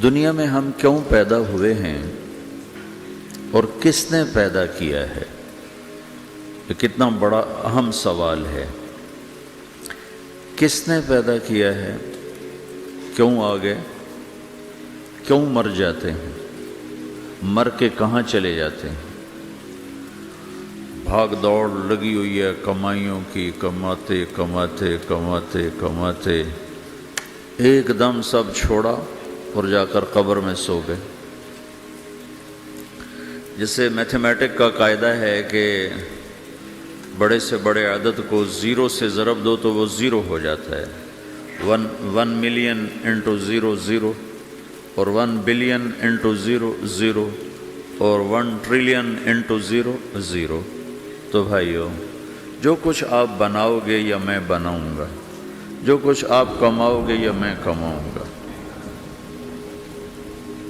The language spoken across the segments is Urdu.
دنیا میں ہم کیوں پیدا ہوئے ہیں اور کس نے پیدا کیا ہے؟ یہ کتنا بڑا اہم سوال ہے۔ کس نے پیدا کیا ہے؟ کیوں آ گئے؟ کیوں مر جاتے ہیں؟ مر کے کہاں چلے جاتے ہیں؟ بھاگ دوڑ لگی ہوئی ہے کمائیوں کی، کماتے کماتے کماتے کماتے ایک دم سب چھوڑا اور جا کر قبر میں سو گئے۔ جسے میتھمیٹک کا قاعدہ ہے کہ بڑے سے بڑے عدد کو زیرو سے ضرب دو تو وہ زیرو ہو جاتا ہے۔ 1 ملین انٹو زیرو زیرو، اور 1 بلین انٹو زیرو زیرو، اور 1 ٹریلین انٹو زیرو زیرو۔ تو بھائیو، جو کچھ آپ بناؤ گے یا میں بناؤں گا، جو کچھ آپ کماؤ گے یا میں کماؤں گا،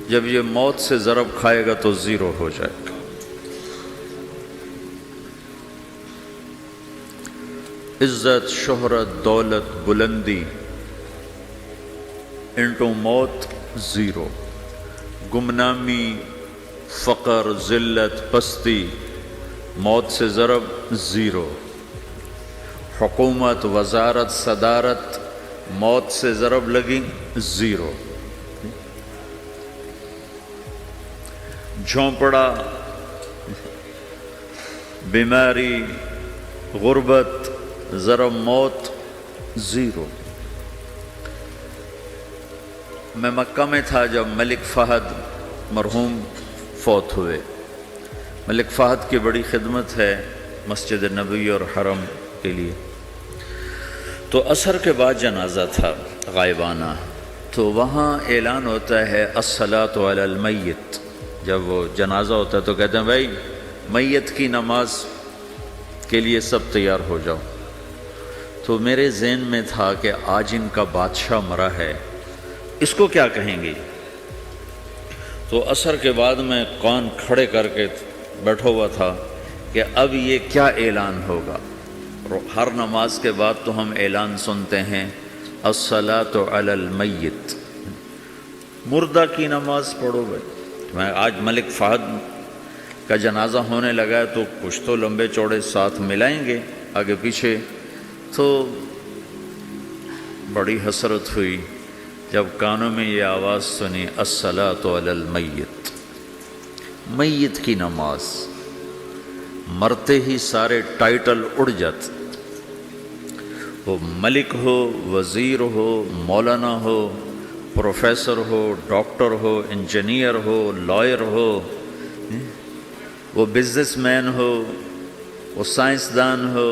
جب یہ موت سے ضرب کھائے گا تو زیرو ہو جائے گا۔ عزت، شہرت، دولت، بلندی انٹو موت زیرو، گمنامی، فقر، ذلت، پستی موت سے ضرب زیرو، حکومت، وزارت، صدارت موت سے ضرب لگی زیرو، جھونپڑا، بیماری، غربت ضرب موت زیرو۔ میں مکہ میں تھا جب ملک فہد مرحوم فوت ہوئے۔ ملک فہد کی بڑی خدمت ہے مسجد نبوی اور حرم کے لیے۔ تو عصر کے بعد جنازہ تھا غائبانہ، تو وہاں اعلان ہوتا ہے الصلاۃ علی المیت۔ جب وہ جنازہ ہوتا ہے تو کہتے ہیں بھائی میت کی نماز کے لیے سب تیار ہو جاؤ۔ تو میرے ذہن میں تھا کہ آج ان کا بادشاہ مرا ہے، اس کو کیا کہیں گے؟ تو عصر کے بعد میں کان کھڑے کر کے بیٹھا ہوا تھا کہ اب یہ کیا اعلان ہوگا۔ ہر نماز کے بعد تو ہم اعلان سنتے ہیں الصلاۃ علی المیت، مردہ کی نماز پڑھو بھائی۔ میں آج ملک فہد کا جنازہ ہونے لگا ہے تو کچھ تو لمبے چوڑے ساتھ ملائیں گے آگے پیچھے۔ تو بڑی حسرت ہوئی جب کانوں میں یہ آواز سنی الصلاۃ علی المیت، میت کی نماز۔ مرتے ہی سارے ٹائٹل اڑ جاتے، وہ ملک ہو، وزیر ہو، مولانا ہو، پروفیسر ہو، ڈاکٹر ہو، انجینئر ہو، لائر ہو، وہ بزنس مین ہو، وہ سائنسدان ہو،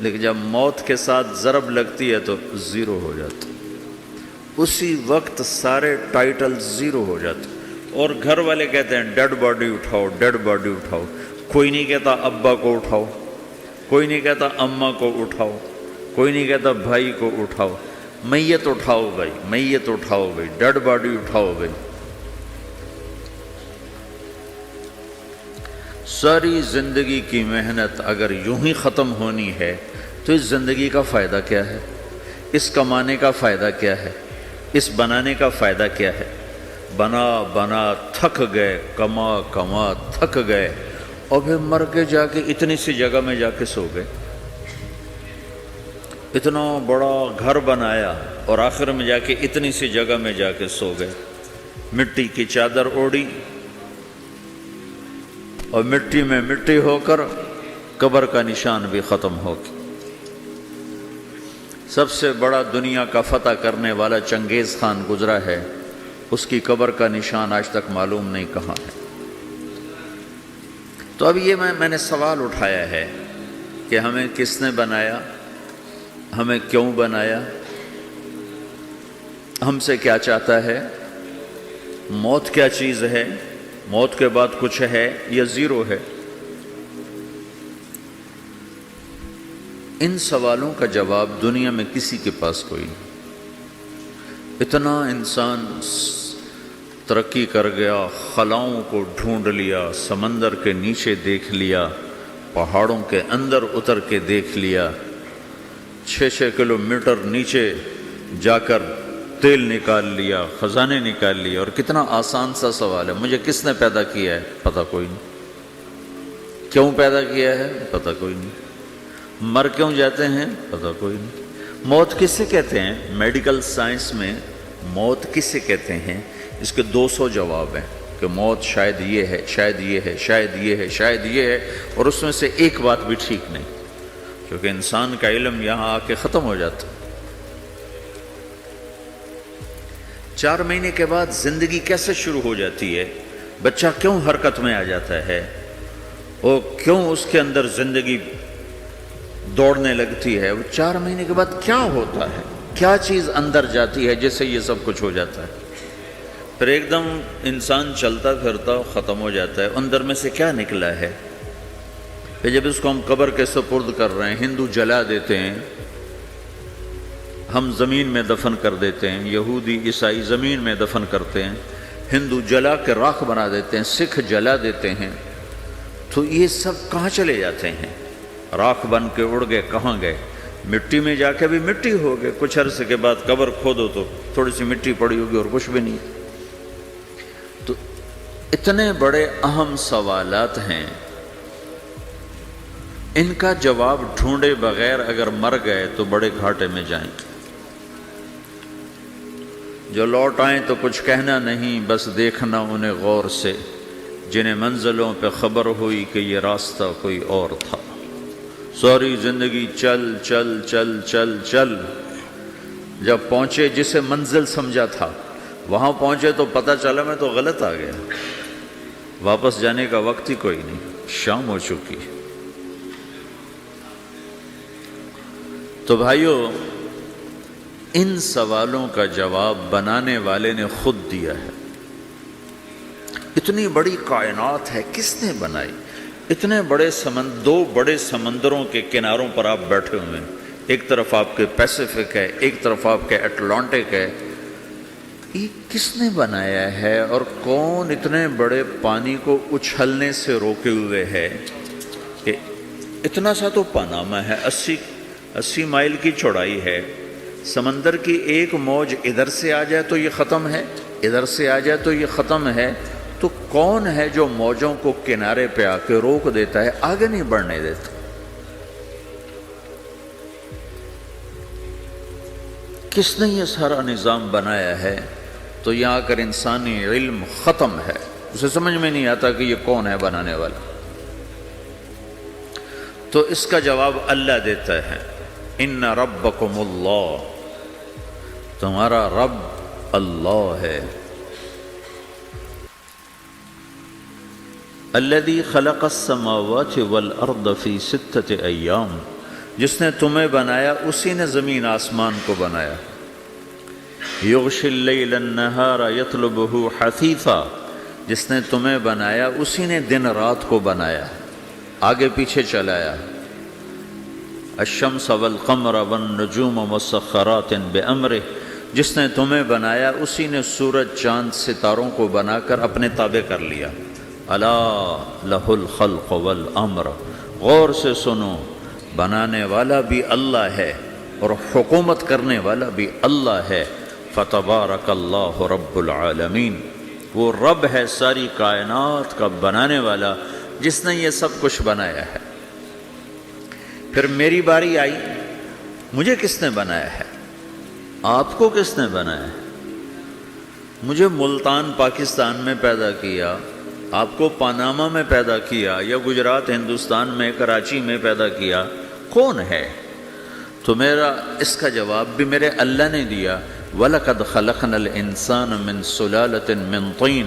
لیکن جب موت کے ساتھ ضرب لگتی ہے تو زیرو ہو جاتا، اسی وقت سارے ٹائٹل زیرو ہو جاتے۔ اور گھر والے کہتے ہیں ڈیڈ باڈی اٹھاؤ، ڈیڈ باڈی اٹھاؤ۔ کوئی نہیں کہتا ابا کو اٹھاؤ، کوئی نہیں کہتا اماں کو اٹھاؤ، کوئی نہیں کہتا بھائی کو اٹھاؤ۔ میت اٹھاؤ بھائی، میت اٹھاؤ بھائی، ڈیڈ باڈی اٹھاؤ بھائی۔ ساری زندگی کی محنت اگر یوں ہی ختم ہونی ہے تو اس زندگی کا فائدہ کیا ہے؟ اس کمانے کا فائدہ کیا ہے؟ اس بنانے کا فائدہ کیا ہے؟ بنا بنا تھک گئے، کما کما تھک گئے، اور پھر مر کے جا کے اتنی سی جگہ میں جا کے سو گئے۔ اتنا بڑا گھر بنایا اور آخر میں جا کے اتنی سی جگہ میں جا کے سو گئے۔ مٹی کی چادر اوڑھی اور مٹی میں مٹی ہو کر قبر کا نشان بھی ختم ہو گیا۔ سب سے بڑا دنیا کا فتح کرنے والا چنگیز خان گزرا ہے، اس کی قبر کا نشان آج تک معلوم نہیں کہاں ہے۔ تو اب یہ میں نے سوال اٹھایا ہے کہ ہمیں کس نے بنایا، ہمیں کیوں بنایا، ہم سے کیا چاہتا ہے، موت کیا چیز ہے، موت کے بعد کچھ ہے یا زیرو ہے؟ ان سوالوں کا جواب دنیا میں کسی کے پاس کوئی نہیں۔ اتنا انسان ترقی کر گیا، خلاؤں کو ڈھونڈ لیا، سمندر کے نیچے دیکھ لیا، پہاڑوں کے اندر اتر کے دیکھ لیا، 6 کلومیٹر نیچے جا کر تیل نکال لیا، خزانے نکال لیا، اور کتنا آسان سا سوال ہے، مجھے کس نے پیدا کیا ہے؟ پتہ کوئی نہیں۔ کیوں پیدا کیا ہے؟ پتہ کوئی نہیں۔ مر کیوں جاتے ہیں؟ پتہ کوئی نہیں۔ موت کسے کہتے ہیں؟ میڈیکل سائنس میں موت کسے کہتے ہیں؟ اس کے 200 جواب ہیں کہ موت شاید یہ ہے، شاید یہ ہے، شاید یہ ہے، شاید یہ ہے، اور اس میں سے ایک بات بھی ٹھیک نہیں، کیونکہ انسان کا علم یہاں آ کے ختم ہو جاتا۔ 4 مہینے کے بعد زندگی کیسے شروع ہو جاتی ہے؟ بچہ کیوں حرکت میں آ جاتا ہے؟ اور کیوں اس کے اندر زندگی دوڑنے لگتی ہے؟ وہ 4 مہینے کے بعد کیا ہوتا ہے؟ کیا چیز اندر جاتی ہے جس سے یہ سب کچھ ہو جاتا ہے؟ پھر ایک دم انسان چلتا پھرتا ختم ہو جاتا ہے، اندر میں سے کیا نکلا ہے؟ پھر جب اس کو ہم قبر کے سپرد کر رہے ہیں، ہندو جلا دیتے ہیں، ہم زمین میں دفن کر دیتے ہیں، یہودی عیسائی زمین میں دفن کرتے ہیں، ہندو جلا کے راکھ بنا دیتے ہیں، سکھ جلا دیتے ہیں، تو یہ سب کہاں چلے جاتے ہیں؟ راکھ بن کے اڑ گئے، کہاں گئے؟ مٹی میں جا کے بھی مٹی ہو گئے، کچھ عرصے کے بعد قبر کھودو تو تھوڑی سی مٹی پڑی ہوگی اور کچھ بھی نہیں۔ تو اتنے بڑے اہم سوالات ہیں، ان کا جواب ڈھونڈے بغیر اگر مر گئے تو بڑے گھاٹے میں جائیں۔ جو لوٹ آئیں تو کچھ کہنا نہیں، بس دیکھنا انہیں غور سے، جنہیں منزلوں پہ خبر ہوئی کہ یہ راستہ کوئی اور تھا۔ ساری زندگی چل چل چل چل چل، جب پہنچے جسے منزل سمجھا تھا وہاں پہنچے تو پتہ چلا میں تو غلط آ گیا، واپس جانے کا وقت ہی کوئی نہیں، شام ہو چکی۔ تو بھائیو، ان سوالوں کا جواب بنانے والے نے خود دیا ہے۔ اتنی بڑی کائنات ہے، کس نے بنائی؟ اتنے بڑے دو بڑے سمندروں کے کناروں پر آپ بیٹھے ہوئے ہیں، ایک طرف آپ کے پیسیفک ہے، ایک طرف آپ کے اٹلانٹک ہے، یہ کس نے بنایا ہے؟ اور کون اتنے بڑے پانی کو اچھلنے سے روکے ہوئے ہے کہ اتنا سا تو پاناما ہے، 80 مائل کی چوڑائی ہے، سمندر کی ایک موج ادھر سے آ جائے تو یہ ختم ہے، ادھر سے آ جائے تو یہ ختم ہے، تو کون ہے جو موجوں کو کنارے پہ آ کے روک دیتا ہے، آگے نہیں بڑھنے دیتا؟ کس نے یہ سارا نظام بنایا ہے؟ تو یہاں آ کر انسانی علم ختم ہے، اسے سمجھ میں نہیں آتا کہ یہ کون ہے بنانے والا۔ تو اس کا جواب اللہ دیتا ہے، ان ربکم اللہ، تمہارا رب اللہ ہے، الذی خلق السماوات والارض فی 6 ایام، جس نے تمہیں بنایا اسی نے زمین آسمان کو بنایا، یغشی اللیل النہار یطلبہ حثیثا، جس نے تمہیں بنایا اسی نے دن رات کو بنایا، آگے پیچھے چلایا، الشمس والقمر والنجوم مسخرات بامرہ، جس نے تمہیں بنایا اسی نے سورج چاند ستاروں کو بنا کر اپنے تابع کر لیا، الا لہ الخلق والامر، غور سے سنو، بنانے والا بھی اللہ ہے اور حکومت کرنے والا بھی اللہ ہے، فتبارک اللہ رب العالمین، وہ رب ہے ساری کائنات کا بنانے والا جس نے یہ سب کچھ بنایا ہے۔ پھر میری باری آئی، مجھے کس نے بنایا ہے؟ آپ کو کس نے بنایا ہے؟ مجھے ملتان پاکستان میں پیدا کیا، آپ کو پاناما میں پیدا کیا، یا گجرات ہندوستان میں کراچی میں پیدا کیا، کون ہے؟ تو میرا اس کا جواب بھی میرے اللہ نے دیا، وَلَقَدْ خَلَقْنَا الْإِنسَانَ مِنْ سُلَالَةٍ مِّن طِينٍ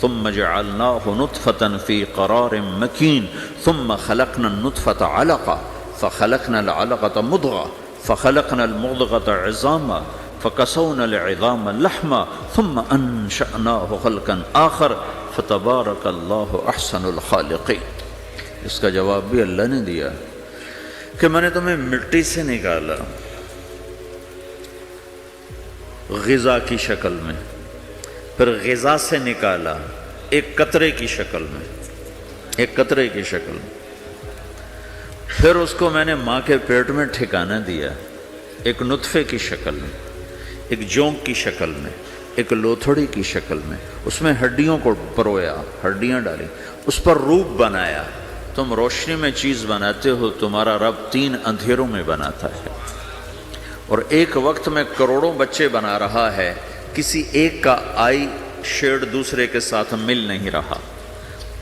ثُمَّ جَعَلْنَاهُ نُطْفَةً فِي قَرَارٍ مَّكِينٍ ثُمَّ خَلَقْنَا النُّطْفَةَ عَلَقَةً فَخَلَقْنَا الْعَلَقَةَ مُضْغَةً فَخَلَقْنَا الْمُضْغَةَ عِظَامًا فَكَسَوْنَا الْعِظَامَ لَحْمًا ثُمَّ أَنشَأْنَاهُ خَلْقًا آخَرَ فَتَبَارَكَ اللَّهُ أَحْسَنُ الْخَالِقِينَ۔ اس کا جواب بھی اللہ نے دیا کہ میں نے تمہیں مٹی سے نکالا غذا کی شکل میں، پھر غذا سے نکالا ایک قطرے کی شکل میں، ایک قطرے کی شکل میں، پھر اس کو میں نے ماں کے پیٹ میں ٹھکانہ دیا ایک نطفے کی شکل میں، ایک جونک کی شکل میں، ایک لوتھڑی کی شکل میں، اس میں ہڈیوں کو پرویا، ہڈیاں ڈالی، اس پر روپ بنایا۔ تم روشنی میں چیز بناتے ہو، تمہارا رب 3 اندھیروں میں بناتا ہے، اور ایک وقت میں کروڑوں بچے بنا رہا ہے، کسی ایک کا آئی شیڈ دوسرے کے ساتھ مل نہیں رہا،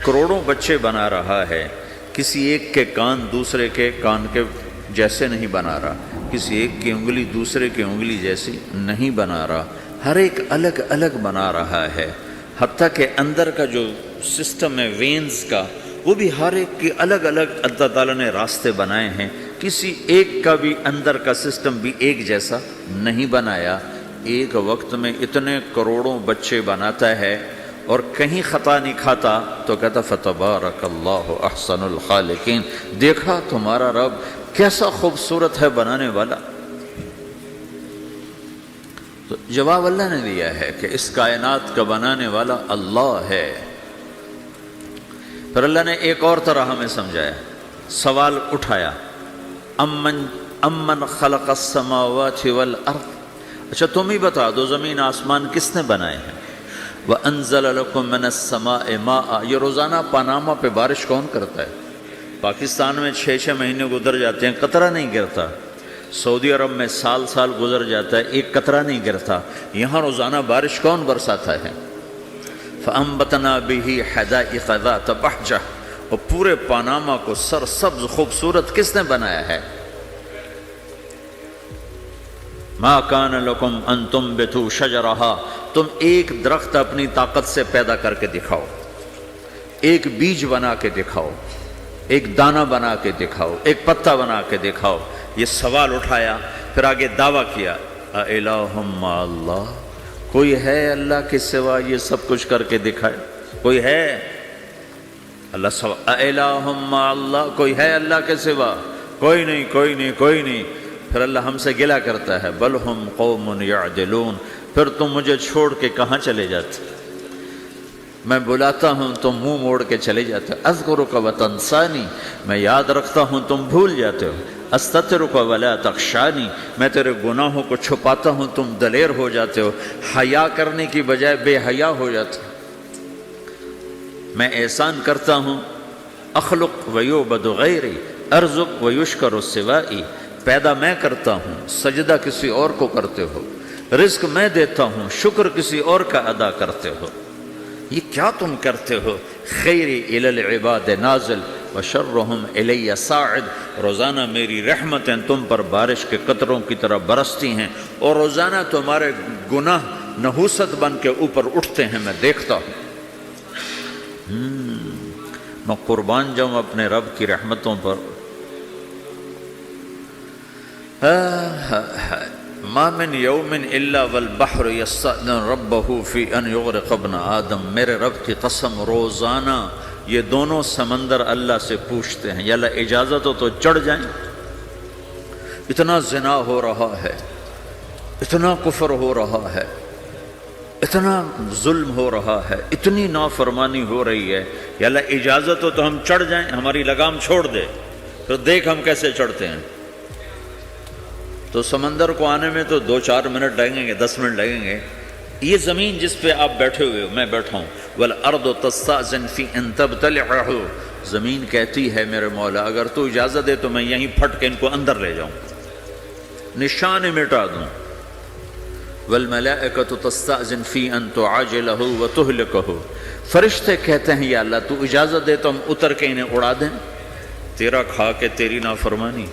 کروڑوں بچے بنا رہا ہے، کسی ایک کے کان دوسرے کے کان کے جیسے نہیں بنا رہا، کسی ایک کی انگلی دوسرے کی انگلی جیسی نہیں بنا رہا، ہر ایک الگ الگ بنا رہا ہے، حتیٰ کہ اندر کا جو سسٹم ہے وینز کا، وہ بھی ہر ایک کی الگ الگ اللہ تعالیٰ نے راستے بنائے ہیں، کسی ایک کا بھی اندر کا سسٹم بھی ایک جیسا نہیں بنایا۔ ایک وقت میں اتنے کروڑوں بچے بناتا ہے اور کہیں خطا نہیں کھاتا، تو کہتا فتبارک اللہ احسن الخالقین، دیکھا تمہارا رب کیسا خوبصورت ہے بنانے والا۔ تو جواب اللہ نے دیا ہے کہ اس کائنات کا بنانے والا اللہ ہے۔ پھر اللہ نے ایک اور طرح ہمیں سمجھایا، سوال اٹھایا، امن خلق السماوات والارض، اچھا تم ہی بتا دو زمین آسمان کس نے بنائے ہیں؟ وَأَنزَلَ لَكُم مِّنَ السَّمَاءِ مَاءً، یہ روزانہ پاناما پہ بارش کون کرتا ہے؟ پاکستان میں 6 مہینے گزر جاتے ہیں، قطرہ نہیں گرتا، سعودی عرب میں سال گزر جاتا ہے، ایک قطرہ نہیں گرتا، یہاں روزانہ بارش کون برساتا ہے؟ فَأَنبَتْنَا بِهِ حَدَائِقَ ذَاتَ بَهْجَةٍ، اور پورے پاناما کو سرسبز خوبصورت کس نے بنایا ہے؟ مَا كَانَ لَكُمْ أَن تُنبِتُوا شَجَرَهَا، تم ایک درخت اپنی طاقت سے پیدا کر کے دکھاؤ، ایک بیج بنا کے دکھاؤ، ایک دانہ بنا کے دکھاؤ، ایک پتا بنا کے دکھاؤ۔ یہ سوال اٹھایا، پھر آگے دعویٰ کیا، اَإِلَٰهٌ مَّعَ اللَّهِ، کوئی ہے اللہ کے سوا یہ سب کچھ کر کے دکھائے؟ کوئی ہے؟ اللہ سوال، اَإِلَٰهٌ مَّعَ اللَّهِ، کوئی ہے اللہ کے سوا؟ کوئی نہیں، کوئی نہیں، کوئی نہیں۔ پھر اللہ ہم سے گلہ کرتا ہے، بل ہم قوم یعدلون، پھر تم مجھے چھوڑ کے کہاں چلے جاتے؟ میں بلاتا ہوں تم منہ موڑ کے چلے جاتے ہو، اذکرک وتنسانی، میں یاد رکھتا ہوں تم بھول جاتے ہو، استترک ولا تخشانی، میں تیرے گناہوں کو چھپاتا ہوں تم دلیر ہو جاتے ہو، حیا کرنے کی بجائے بے حیا ہو جاتے ہو۔ میں احسان کرتا ہوں، اخلق ویعبد غیری، ارزق ویشکر سوائی، پیدا میں کرتا ہوں، سجدہ کسی اور کو کرتے ہو، رزق میں دیتا ہوں، شکر کسی اور کا ادا کرتے ہو، یہ کیا تم کرتے ہو؟ خیری الی العباد نازل وشرہم الی صاعد، روزانہ میری رحمتیں تم پر بارش کے قطروں کی طرح برستی ہیں، اور روزانہ تمہارے گناہ نحوست بن کے اوپر اٹھتے ہیں، میں دیکھتا ہوں۔ میں قربان جاؤں اپنے رب کی رحمتوں پر۔ ما من یوم الا والبحر یستأذن ربہ فی ان یغرق ابن آدم، میرے رب کی قسم روزانہ یہ دونوں سمندر اللہ سے پوچھتے ہیں، یا اللہ اجازت ہو تو چڑھ جائیں، اتنا زنا ہو رہا ہے، اتنا کفر ہو رہا ہے، اتنا ظلم ہو رہا ہے، اتنی نافرمانی ہو رہی ہے، یا اللہ اجازت ہو تو ہم چڑھ جائیں، ہماری لگام چھوڑ دے، پھر دیکھ ہم کیسے چڑھتے ہیں۔ تو سمندر کو آنے میں تو 2-4 منٹ لگیں گے، 10 منٹ لگیں گے۔ یہ زمین جس پہ آپ بیٹھے ہوئے ہو، میں بیٹھا ہوں، وَالْأَرْضُ تَسْتَأْذِنُ فِي أَن تَبْتَلِعَهُ، زمین کہتی ہے میرے مولا اگر تو اجازت دے تو میں یہیں پھٹ کے ان کو اندر لے جاؤں، نشان مٹا دوں۔ وَالْمَلَائِكَةُ تَسْتَأْذِنُ فِي أَن تُعَاجِلَهُ وَتُهْلِكَهُ، فرشتے کہتے ہیں یا اللہ تو اجازت دے تو ہم اتر کے انہیں اڑا دیں، تیرا کھا کے تیری نافرمانی،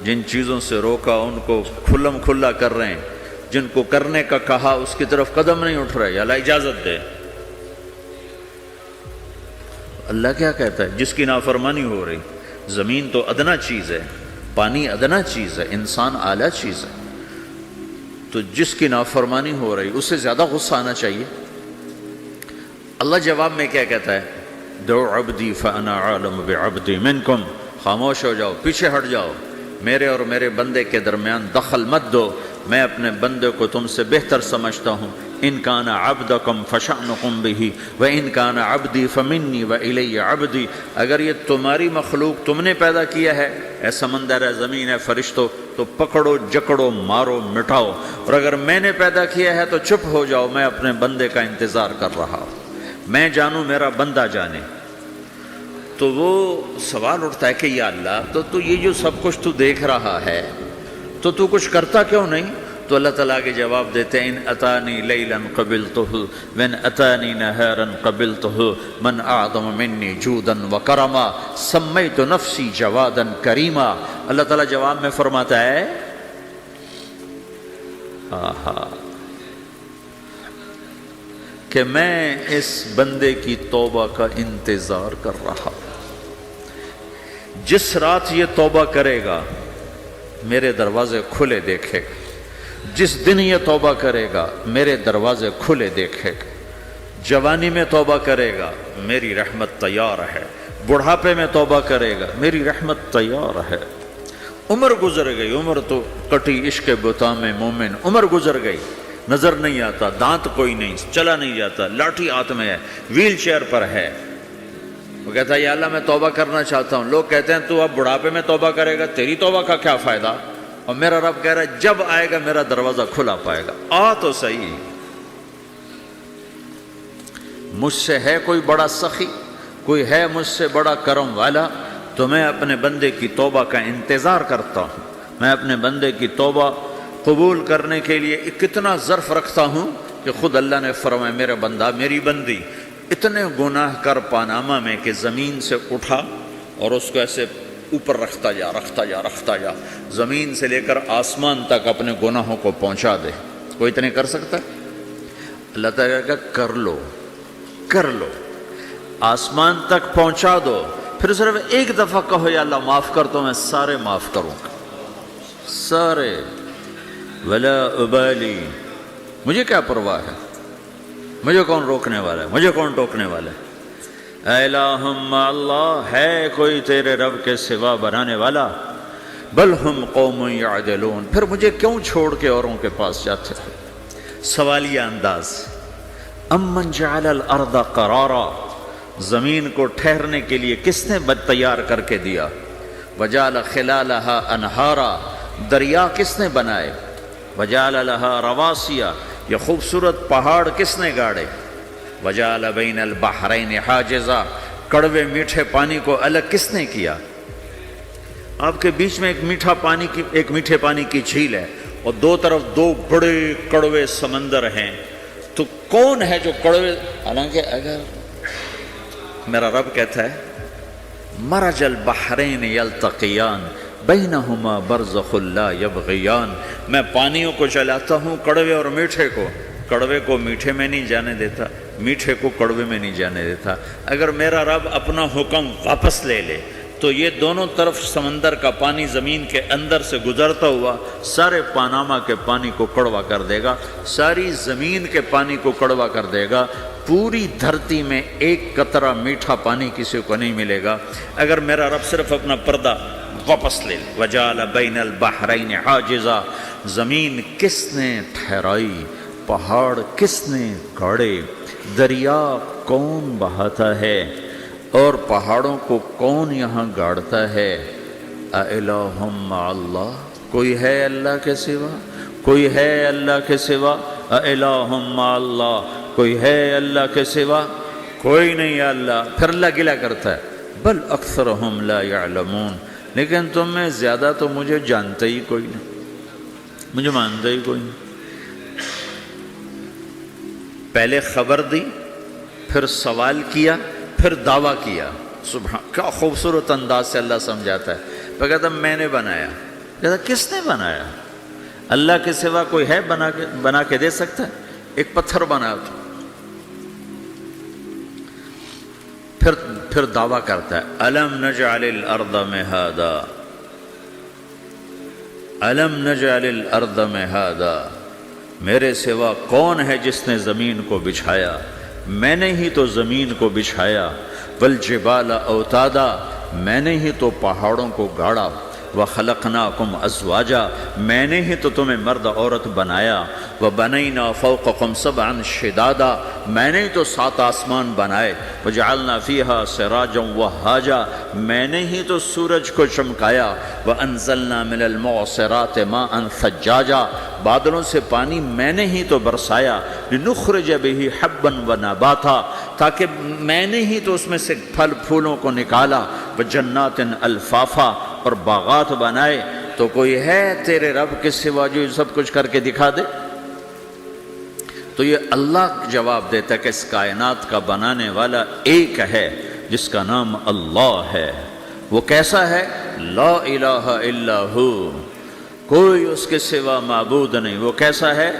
جن چیزوں سے روکا ان کو کھلم کھلا کر رہے ہیں، جن کو کرنے کا کہا اس کی طرف قدم نہیں اٹھ رہے، یا اللہ اجازت دے۔ اللہ کیا کہتا ہے؟ جس کی نافرمانی ہو رہی، زمین تو ادنا چیز ہے، پانی ادنا چیز ہے، انسان اعلیٰ چیز ہے، تو جس کی نافرمانی ہو رہی اسے زیادہ غصہ آنا چاہیے۔ اللہ جواب میں کیا کہتا ہے؟ دعو عبدی فانا عالم بعبدی منکم، خاموش ہو جاؤ، پیچھے ہٹ جاؤ، میرے اور میرے بندے کے درمیان دخل مت دو، میں اپنے بندے کو تم سے بہتر سمجھتا ہوں، ان کان عبدکم فشأنکم بہ وان کان عبدی فمنی والی عبدی، اگر یہ تمہاری مخلوق تم نے پیدا کیا ہے، اے سمندر ہے، زمین ہے، فرشتوں، تو پکڑو جکڑو مارو مٹاؤ، اور اگر میں نے پیدا کیا ہے تو چپ ہو جاؤ، میں اپنے بندے کا انتظار کر رہا ہوں، میں جانوں میرا بندہ جانے۔ تو وہ سوال اٹھتا ہے کہ یا اللہ، تو یہ جو سب کچھ تو دیکھ رہا ہے تو کچھ کرتا کیوں نہیں؟ تو اللہ تعالیٰ کے جواب دیتے ہیں ان اتانی لیلا قبلتہ وان اتانی نہارا قبلتہ من اعظم منی جودا وکرما سمیت نفسی جوادا کریما۔ اللہ تعالیٰ جواب میں فرماتا ہے کہ میں اس بندے کی توبہ کا انتظار کر رہا ہوں، جس رات یہ توبہ کرے گا میرے دروازے کھلے دیکھے گا، جس دن یہ توبہ کرے گا میرے دروازے کھلے دیکھے گا، جوانی میں توبہ کرے گا میری رحمت تیار ہے، بڑھاپے میں توبہ کرے گا میری رحمت تیار ہے۔ عمر گزر گئی، عمر تو کٹی عشق بتا میں مومن، عمر گزر گئی، نظر نہیں آتا، دانت کوئی نہیں، چلا نہیں جاتا، لاٹھی ہاتھ میں ہے، ویل چیئر پر ہے۔ وہ کہتا ہے یا اللہ میں توبہ کرنا چاہتا ہوں۔ لوگ کہتے ہیں تو اب بڑھاپے میں توبہ کرے گا، تیری توبہ کا کیا فائدہ؟ اور میرا رب کہہ رہا ہے جب آئے گا میرا دروازہ کھلا پائے گا، آ تو صحیح۔ مجھ سے ہے کوئی بڑا سخی، کوئی ہے مجھ سے بڑا کرم والا، تو میں اپنے بندے کی توبہ کا انتظار کرتا ہوں، میں اپنے بندے کی توبہ قبول کرنے کے لیے کتنا ظرف رکھتا ہوں کہ خود اللہ نے فرمایا میرا بندہ میری بندی اتنے گناہ کر پاناما میں کہ زمین سے اٹھا اور اس کو ایسے اوپر رکھتا جا، زمین سے لے کر آسمان تک اپنے گناہوں کو پہنچا دے۔ کوئی اتنے کر سکتا ہے؟ اللہ تعالیٰ کا کر لو، آسمان تک پہنچا دو، پھر صرف ایک دفعہ کہو یا اللہ معاف کر تو میں سارے معاف کروں گا، سارے، ولا ابالی، مجھے کیا پرواہ ہے، مجھے کون روکنے والا ہے، مجھے کون ٹوکنے والا ہے۔ اے الہم اللہ، ہے کوئی تیرے رب کے سوا بنانے والا؟ بل ہم قوم یعدلون، پھر مجھے کیوں چھوڑ کے اوروں کے پاس جاتے ہیں؟ سوالیہ انداز۔ امن جعل الارض قرارا، زمین کو ٹھہرنے کے لیے کس نے تیار کر کے دیا؟ وجعل خلالہا انہارا، دریا کس نے بنائے؟ وجعل لہا رواسیا، یہ خوبصورت پہاڑ کس نے گاڑے؟ وجعل بین البحرین حاجزا، کڑوے میٹھے پانی کو الگ کس نے کیا؟ آپ کے بیچ میں ایک میٹھے پانی کی جھیل ہے اور دو طرف دو بڑے کڑوے سمندر ہیں، تو کون ہے جو کڑوے؟ حالانکہ اگر میرا رب کہتا ہے مرج البحرین یلتقیان بینہما برزخ لا یبغیان، میں پانیوں کو چلاتا ہوں، کڑوے اور میٹھے کو، کڑوے کو میٹھے میں نہیں جانے دیتا، میٹھے کو کڑوے میں نہیں جانے دیتا۔ اگر میرا رب اپنا حکم واپس لے لے تو یہ دونوں طرف سمندر کا پانی زمین کے اندر سے گزرتا ہوا سارے پاناما کے پانی کو کڑوا کر دے گا، ساری زمین کے پانی کو کڑوا کر دے گا، پوری دھرتی میں ایک قطرہ میٹھا پانی کسی کو نہیں ملے گا اگر میرا رب صرف اپنا پردہ واپس لے لے۔ وجعل بین البحرین حاجزا، زمین کس نے ٹھہرائی، پہاڑ کس نے گاڑے، دریا کون بہاتا ہے اور پہاڑوں کو کون یہاں گاڑتا ہے؟ اِلَٰهٌ مَّعَ اللَّهِ، کوئی ہے اللہ کے سوا؟ کوئی ہے اللہ کے سوا؟ اِلَٰهٌ مَّعَ اللَّهِ، کوئی ہے اللہ کے سوا؟ کوئی نہیں ہے اللہ۔ پھر اللہ گلہ کرتا ہے بل اکثرہم لا یعلمون، لیکن تم میں زیادہ تو مجھے جانتے ہی کوئی نہیں، مجھے مانتے ہی کوئی نہیں۔ پہلے خبر دی، پھر سوال کیا، پھر دعویٰ کیا۔ سبحان، کیا خوبصورت انداز سے اللہ سمجھاتا ہے۔ وہ کہتا میں نے بنایا، کہتا کس نے بنایا؟ اللہ کے سوا کوئی ہے بنا کے دے سکتا ہے؟ ایک پتھر بنا تو پھر دعویٰ کرتا ہے الم نجعل الارض مہادا، الم نجعل الارض مہادا، میرے سوا کون ہے جس نے زمین کو بچھایا؟ میں نے ہی تو زمین کو بچھایا۔ والجبال اوتادا، میں نے ہی تو پہاڑوں کو گاڑا۔ وخلقناکم ازواجا، میں نے ہی تو تمہیں مرد عورت بنایا، وبنینا فوقکم سبعا شدادا، میں نے ہی تو 7 آسمان بنائے، وجعلنا فیہا سراجا وہاجا، میں نے ہی تو سورج کو چمکایا، وانزلنا من المعصرات ماء ثجاجا، بادلوں سے پانی میں نے ہی تو برسایا، لنخرج به حبا ونباتا، تاکہ میں نے ہی تو اس میں سے پھل پھولوں کو نکالا، وجنات الفافا، اور باغات بنائے۔ تو کوئی ہے تیرے رب کے سوا جو یہ سب کچھ کر کے دکھا دے؟ تو یہ اللہ جواب دیتا ہے کہ اس کائنات کا بنانے والا ایک ہے جس کا نام اللہ ہے۔ وہ کیسا ہے؟ لا الہ الا ہو، کوئی اس کے سوا معبود نہیں۔ وہ کیسا ہے؟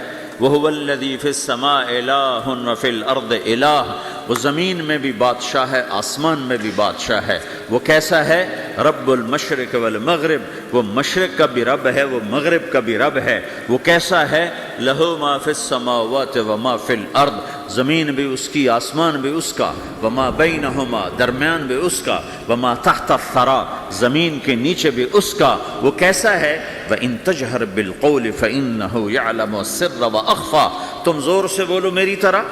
وَهُوَ الَّذِي فِي السَّمَاءِ إِلَٰهٌ وَفِي الْأَرْضِ إِلَٰهٌ، وہ زمین میں بھی بادشاہ ہے، آسمان میں بھی بادشاہ ہے۔ وہ کیسا ہے؟ رب المشرق والمغرب، وہ مشرق کا بھی رب ہے، وہ مغرب کا بھی رب ہے۔ وہ کیسا ہے؟ لَهُ مَا فِي السَّمَاوَاتِ وَمَا فِي الْأَرْضِ، زمین بھی اس کی، آسمان بھی اس کا، وَمَا بَيْنَهُمَا، درمیان بھی اس کا، وَمَا تَحْتَ الثَّرَىٰ، زمین کے نیچے بھی اس کا۔ وہ کیسا ہے؟ وَإِن تَجْهَرْ بِالْقَوْلِ فَإِنَّهُ يَعْلَمُ السِّرَّ وَأَخْفَىٰ، تم زور سے بولو میری طرح،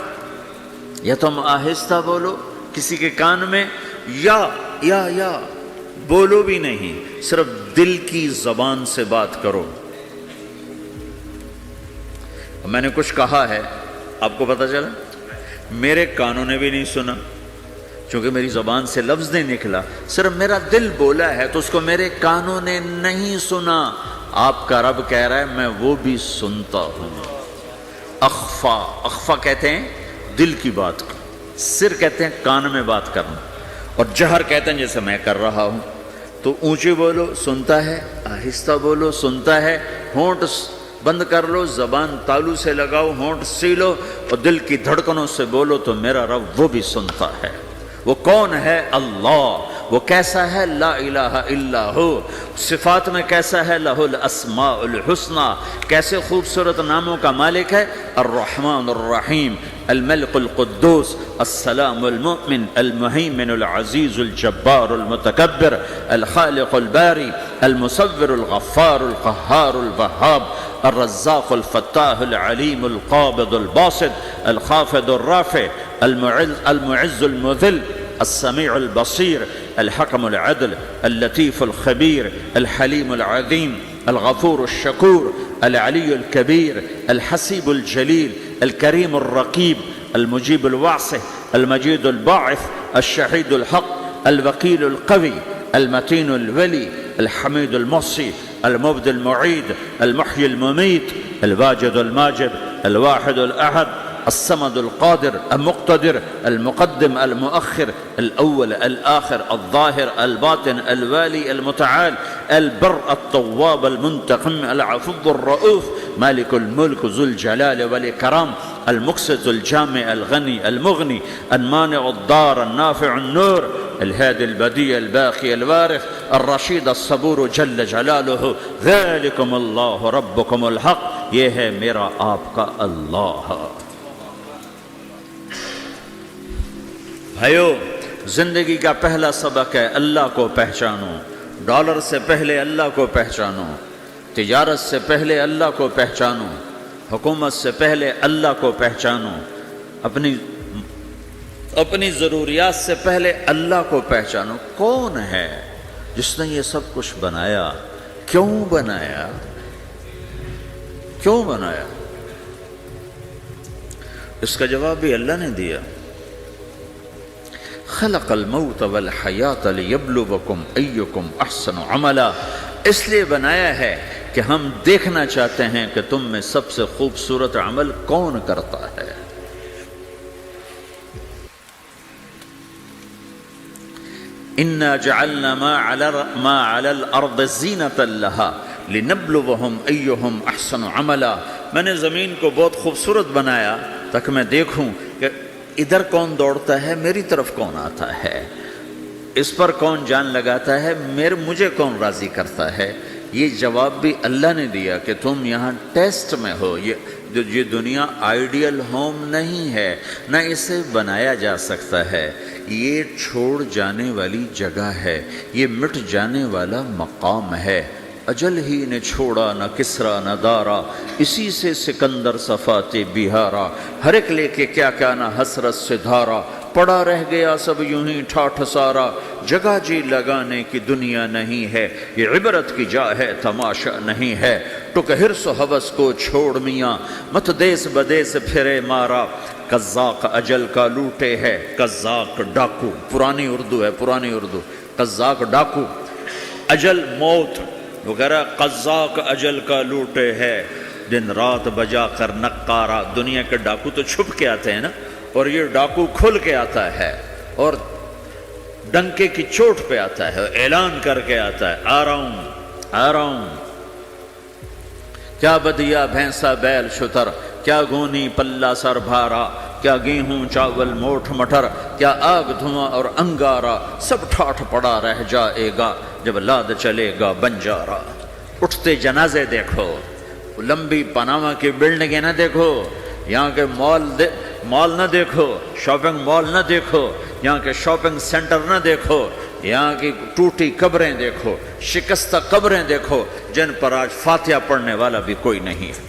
یا تم آہستہ بولو کسی کے کان میں، یا بولو بھی نہیں، صرف دل کی زبان سے بات کرو۔ میں نے کچھ کہا ہے، آپ کو پتہ چلا؟ میرے کانوں نے بھی نہیں سنا، چونکہ میری زبان سے لفظ نہیں نکلا، صرف میرا دل بولا ہے تو اس کو میرے کانوں نے نہیں سنا۔ آپ کا رب کہہ رہا ہے میں وہ بھی سنتا ہوں۔ اخفا کہتے ہیں دل کی بات کو، سر کہتے ہیں کان میں بات کرنا، اور جہر کہتے ہیں جیسے میں کر رہا ہوں۔ تو اونچی بولو سنتا ہے، آہستہ بولو سنتا ہے، ہونٹ بند کر لو، زبان تالو سے لگاؤ، ہونٹ سیلو، اور دل کی دھڑکنوں سے بولو تو میرا رب وہ بھی سنتا ہے۔ وہ کون ہے؟ اللہ۔ وہ کیسا ہے؟ لا الہ الا ہو۔ صفات میں کیسا ہے؟ لہ الاسماء الحسنی، کیسے خوبصورت ناموں کا مالک ہے؟ الرحمن الرحیم، الملک القدوس، السلام المؤمن، المہیمن العزیز الجبار المتکبر، الخالق الباری، المصور الغفار القہار الوہاب، الرزاق الفتاح العلیم القابض الباسط، الخافض الرافع، المعز المذل، السمیع البصیر، الحکم العدل، اللطیف الخبیر، الحلیم العظیم، الغفور الشکور، العلی الکبیر، الحسیب الجلیل، الکریم الرقیب، المجیب الواسع، المجید الباعث، الشہید الحق، الوکیل القوی، المتین الولی، الحمید المحصی، المبدی المعید، المحیی الممیت، الواجد الماجد، الواحد الأحد، الصمد القادر المقتدر، المقدم المؤخر، الأول الآخر، الظاهر الباطن، الوالي المتعال، البر التواب المنتقم، العفو الرؤوف، مالك الملك ذو الجلال والإكرام، المقسط الجامع الغني المغني، المانع الضار النافع النور، الهادي البديع الباقي الوارث، الرشيد الصبور جل جلاله، ذلكم الله ربكم الحق، یہ ہے میرا آپ کا اللہ۔ بھائیو، زندگی کا پہلا سبق ہے اللہ کو پہچانو۔ ڈالر سے پہلے اللہ کو پہچانو، تجارت سے پہلے اللہ کو پہچانو، حکومت سے پہلے اللہ کو پہچانو، اپنی ضروریات سے پہلے اللہ کو پہچانو۔ کون ہے جس نے یہ سب کچھ بنایا؟ کیوں بنایا؟ کیوں بنایا؟ اس کا جواب بھی اللہ نے دیا۔ خلق الموت والحیات لیبلوکم ایکم احسن عملا، اس لیے بنایا ہے کہ ہم دیکھنا چاہتے ہیں کہ تم میں سب سے خوبصورت عمل کون کرتا ہے۔ انا جعلنا ما علی الارض زینۃ لها لنبلوہم ایہم احسن عملا، میں نے زمین کو بہت خوبصورت بنایا تاکہ میں دیکھوں کہ ادھر کون دوڑتا ہے، میری طرف کون آتا ہے، اس پر کون جان لگاتا ہے، مجھے کون راضی کرتا ہے۔ یہ جواب بھی اللہ نے دیا کہ تم یہاں ٹیسٹ میں ہو، یہ یہ دنیا آئیڈیل ہوم نہیں ہے، نہ اسے بنایا جا سکتا ہے، یہ چھوڑ جانے والی جگہ ہے، یہ مٹ جانے والا مقام ہے۔ اجل ہی نے چھوڑا نہ کسرا نہ دارا، اسی سے سکندر صفات بہارا، ہر ایک لے کے کیا کیا نہ حسرت سے دھارا، پڑا رہ گیا سب یوں ہی ٹھاٹھ سارا، جگہ جی لگانے کی دنیا نہیں ہے، یہ عبرت کی جا ہے تماشا نہیں ہے، ٹک حرص و حوث کو چھوڑ میاں، مت دیس بدیس پھرے مارا، قزاق اجل کا لوٹے ہے، قزاق ڈاکو، پرانی اردو ہے، پرانی اردو، قزاق ڈاکو، اجل موت وغیرہ، قزاق اجل کا لوٹے ہے، دن رات بجا کر نقارا۔ دنیا کے ڈاکو تو چھپ کے آتے ہیں نا، اور یہ ڈاکو کھل کے آتا ہے اور ڈنکے کی چوٹ پہ آتا ہے، اعلان کر کے آتا ہے، آ رہا ہوں آ رہا ہوں۔ کیا بدیا بھینسا بیل شتر، کیا گونی پلہ سر بھارا، کیا گیہوں چاول موٹھ مٹر، کیا آگ دھواں اور انگارا، سب ٹھاٹھ پڑا رہ جائے گا جب لاد چلے گا بنجارا۔ اٹھتے جنازے دیکھو، لمبی پاناما کی بلڈنگیں نہ دیکھو، یہاں کے مال نہ دیکھو، شاپنگ مال نہ دیکھو، یہاں کے شاپنگ سینٹر نہ دیکھو، یہاں کی ٹوٹی قبریں دیکھو، شکستہ قبریں دیکھو، جن پر آج فاتحہ پڑھنے والا بھی کوئی نہیں ہے۔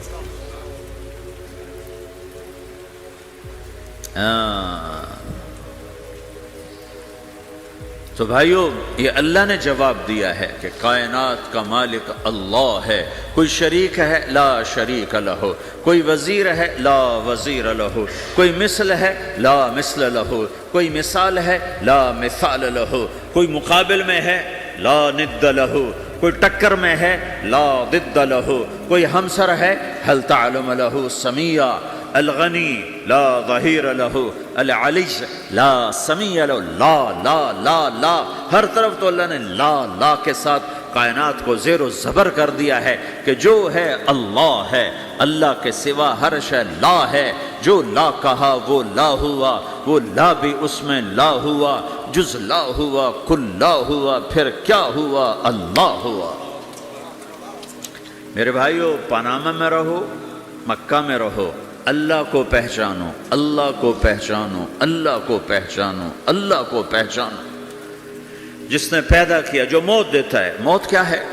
تو بھائیو، یہ اللہ نے جواب دیا ہے کہ کائنات کا مالک اللہ ہے، کوئی شریک ہے لا شریک لہ، کوئی وزیر ہے لا وزیر لہ، کوئی مثل ہے لا مثل لہ، کوئی مثال ہے لا مثال لہ، کوئی مقابل میں ہے لا ند لہ، کوئی ٹکر میں ہے لا ضد لہ، کوئی ہمسر ہے هل تعلم لہ سمیہ، الغنی لا ظہیر لہ، العلی لا سمیع لہ، لا لا لا لا، ہر طرف تو اللہ نے لا لا کے ساتھ کائنات کو زیر و زبر کر دیا ہے کہ جو ہے اللہ ہے، اللہ کے سوا ہر شے لا ہے، جو لا کہا وہ لا ہوا، وہ لا بھی اس میں لا ہوا، جز لا ہوا کل لا ہوا، پھر کیا ہوا؟ اللہ ہوا۔ میرے بھائیو، پاناما میں رہو، مکہ میں رہو، اللہ کو پہچانو، اللہ کو پہچانو، اللہ کو پہچانو، اللہ کو پہچانو۔ جس نے پیدا کیا، جو موت دیتا ہے، موت کیا ہے؟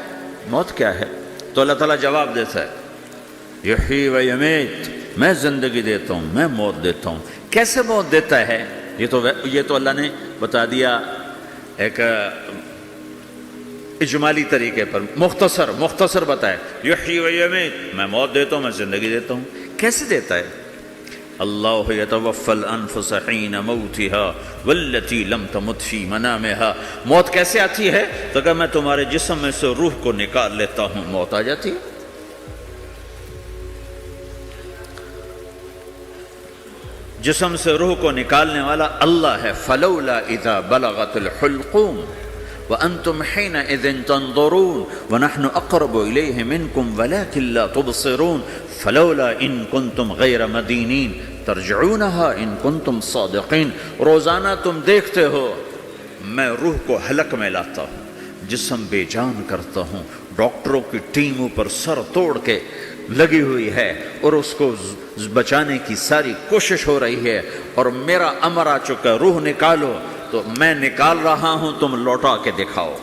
موت کیا ہے؟ تو اللہ تعالیٰ جواب دیتا ہے، یحیی و یمیت، میں زندگی دیتا ہوں، میں موت دیتا ہوں۔ کیسے موت دیتا ہے؟ یہ تو اللہ نے بتا دیا ایک اجمالی طریقے پر، مختصر بتائے، یحیی و یمیت، میں موت دیتا ہوں، میں زندگی دیتا ہوں۔ کیسے دیتا ہے؟ اللہ یتوفی الانفس حین موتها والتی لم تمت فی منامها۔ موت کیسے آتی ہے؟ تو کہ میں تمہارے جسم میں سے روح کو نکال لیتا ہوں، موت آ جاتی ہے۔ جسم سے روح کو نکالنے والا اللہ ہے۔ فلولا اذا بلغت الحلقوم وانتم حينئذ تنظرون ونحن اقرب اليه منكم ولكن لا تبصرون فلولا ان كنتم غير مدينين ترجعونها ان كنتم صادقين۔ روزانہ تم دیکھتے ہو میں روح کو حلق میں لاتا ہوں، جسم بے جان کرتا ہوں، ڈاکٹروں کی ٹیم اوپر سر توڑ کے لگی ہوئی ہے اور اس کو بچانے کی ساری کوشش ہو رہی ہے، اور میرا امر آ چکا، روح نکالو، تو میں نکال رہا ہوں، تم لوٹا کے دکھاؤ۔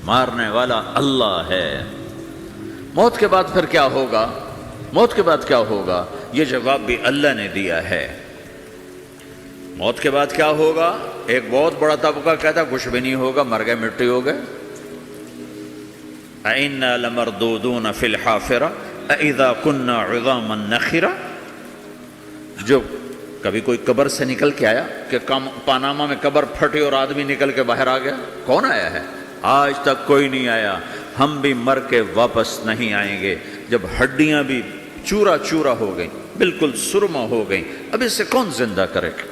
مارنے والا اللہ ہے۔ موت کے بعد پھر کیا ہوگا؟ موت کے بعد کیا ہوگا؟ یہ جواب بھی اللہ نے دیا ہے۔ موت کے بعد کیا ہوگا؟ ایک بہت بڑا طبقہ کہتا کچھ بھی نہیں ہوگا، مر گئے، مٹی ہو گئے۔ اَإِنَّا لَمَرْدُودُونَ فِي الْحَافِرَةِ أَإِذَا كُنَّا عِظَامًا نَخِرَةً۔ جو کبھی کوئی قبر سے نکل کے آیا کہ پاناما میں قبر پھٹی اور آدمی نکل کے باہر آ گیا؟ کون آیا ہے؟ آج تک کوئی نہیں آیا۔ ہم بھی مر کے واپس نہیں آئیں گے۔ جب ہڈیاں بھی چورا چورا ہو گئیں، بالکل سرما ہو گئیں، اب اس سے کون زندہ کرے گا؟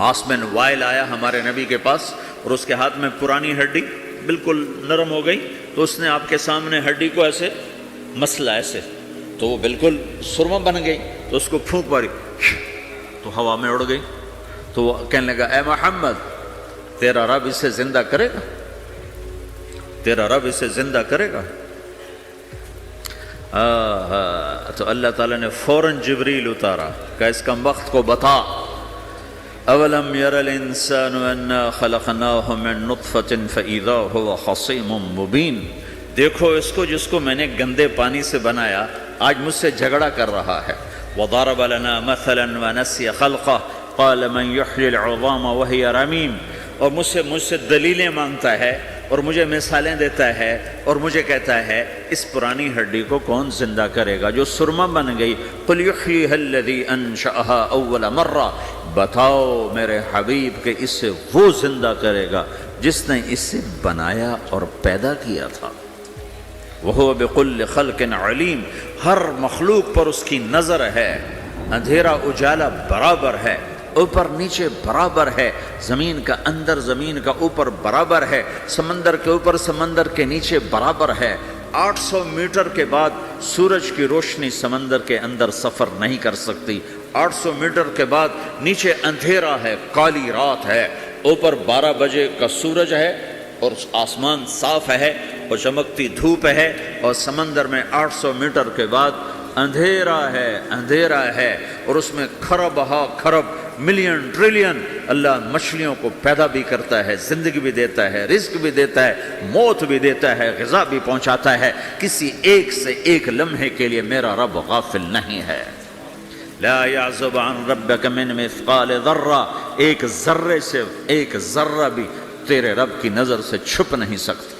آسمن وائل آیا ہمارے نبی کے پاس اور اس کے ہاتھ میں پرانی ہڈی بالکل نرم ہو گئی، تو اس نے آپ کے سامنے ہڈی کو ایسے مسلا، ایسے، تو وہ بالکل سرما بن گئی، تو اس کو پھونک ماری تو ہوا میں اڑ گئی۔ تو وہ کہنے لگا، اے محمد، تیرا رب اسے زندہ کرے گا؟ تیرا رب اسے زندہ کرے گا؟ تو اللہ تعالیٰ نے فوراً جبریل اتارا کہ اس کم وقت کو بتا، اولم یر الانسان انا خلقناہ من نطفۃ فاذا هو خصیم مبین، دیکھو اس کو جس کو میں نے گندے پانی سے بنایا آج مجھ سے جھگڑا کر رہا ہے. وضرب لنا مثلا ونسی خلقہ قال من یحیی العظام وہی رمیم، اور مجھ سے دلیلیں مانگتا ہے اور مجھے مثالیں دیتا ہے اور مجھے کہتا ہے اس پرانی ہڈی کو کون زندہ کرے گا جو سرما بن گئی. قل یحییھا الذی انشأھا اول مرہ، بتاؤ میرے حبیب کہ اس سے وہ زندہ کرے گا جس نے اسے بنایا اور پیدا کیا تھا. وہو بکل خلق علیم، ہر مخلوق پر اس کی نظر ہے، اندھیرا اجالا برابر ہے، اوپر نیچے برابر ہے، زمین کا اندر زمین کا اوپر برابر ہے، سمندر کے اوپر سمندر کے نیچے برابر ہے. 800 میٹر کے بعد سورج کی روشنی سمندر کے اندر سفر نہیں کر سکتی. 800 میٹر کے بعد نیچے اندھیرا ہے، کالی رات ہے، اوپر 12 بجے کا سورج ہے اور آسمان صاف ہے اور چمکتی دھوپ ہے، اور سمندر میں 800 میٹر کے بعد اندھیرا ہے اور اس میں کھرب ہا کھرب ملین ٹریلین اللہ مچھلیوں کو پیدا بھی کرتا ہے، زندگی بھی دیتا ہے، رزق بھی دیتا ہے، موت بھی دیتا ہے، غذا بھی پہنچاتا ہے. کسی ایک سے ایک لمحے کے لیے میرا رب غافل نہیں ہے. لا يعزب عن ربك من مثقال ذرہ، ایک ذرے سے ایک ذرہ بھی تیرے رب کی نظر سے چھپ نہیں سکتا.